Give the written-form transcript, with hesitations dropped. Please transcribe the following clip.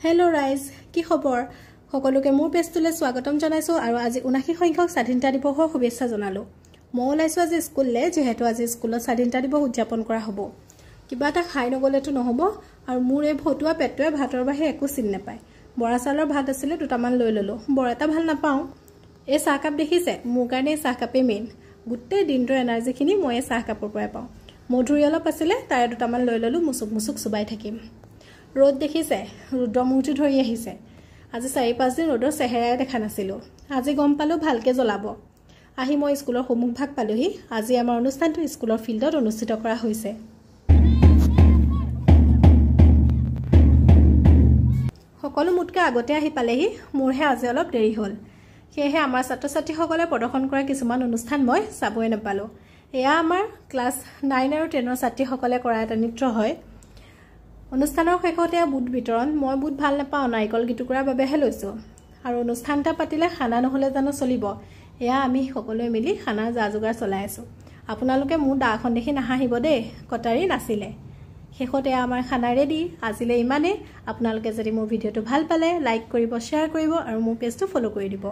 Hello' ৰাইজ, কি খবৰ? সকলোকে মোৰ পেজটোলৈ স্বাগতম জনাইছোঁ আৰু আজি ৭৯ সংখ্যক স্বাধীনতা দিৱসৰ শুভেচ্ছা জনালোঁ। মই ওলাইছোঁ আজি স্কুললৈ, যিহেতু আজি স্কুলত স্বাধীনতা দিৱস উদযাপন কৰা হ'ব। কিবা এটা খাই নগ'লেতো নহ'ব, আৰু মোৰ এই ভতুৱা পেটটোৱে ভাতৰ বাহিৰে একো চিনি নাপায়। বৰা চাউলৰ ভাত আছিলে, দুটামান লৈ ল'লোঁ। বৰ এটা ভাল নাপাওঁ। এই চাহকাপ দেখিছে, মোৰ কাৰণে এই চাহকাপেই মেইন। গোটেই দিনটোৰ এনাৰ্জিখিনি মই এই চাহকাপৰ পৰাই পাওঁ। মধুৰি অলপ আছিলে, তাৰে দুটামান লৈ ল'লোঁ, মুচুক চুবাই থাকিম। ৰ'দ দেখিছে, ৰুদ্ৰমূৰ্তি ধৰি আহিছে। আজি ৪-৫ দিন ৰ'দৰ চেহেৰাই দেখা নাছিলোঁ। আজি গম পালোঁ ভালকৈ জ্বলাব। আহি মই স্কুলৰ সন্মুখভাগ পালোহি। আজি আমাৰ অনুষ্ঠানটো স্কুলৰ ফিল্ডত অনুষ্ঠিত কৰা হৈছে। সকলো মোতকৈ আগতে আহি পালেহি, মোৰহে আজি অলপ দেৰি হ'ল। সেয়েহে আমাৰ ছাত্ৰ ছাত্ৰীসকলে প্ৰদৰ্শন কৰা কিছুমান অনুষ্ঠান মই চাবই নাপালোঁ। এয়া আমাৰ ক্লাছ 9 আৰু 10ৰ ছাত্ৰীসকলে কৰা এটা নৃত্য হয়। অনুষ্ঠানৰ শেষতে বুট বিতৰণ। মই বুট ভাল নাপাওঁ, নাৰিকল গিটুকুৰাৰ বাবেহে লৈছোঁ। আৰু অনুষ্ঠান এটা পাতিলে খানা নহ'লে জানো চলিব? এয়া আমি সকলোৱে মিলি খানাৰ যা যোগাৰ চলাই আছোঁ। আপোনালোকে মোৰ দাখন দেখি নাহাঁহিব দেই, কটাৰী নাছিলে। শেষত এয়া আমাৰ খানা ৰেডি। আজিলৈ ইমানেই। আপোনালোকে যদি মোৰ ভিডিঅ'টো ভাল পালে লাইক কৰিব, শ্বেয়াৰ কৰিব আৰু মোৰ পেজটো ফ'ল' কৰি দিব।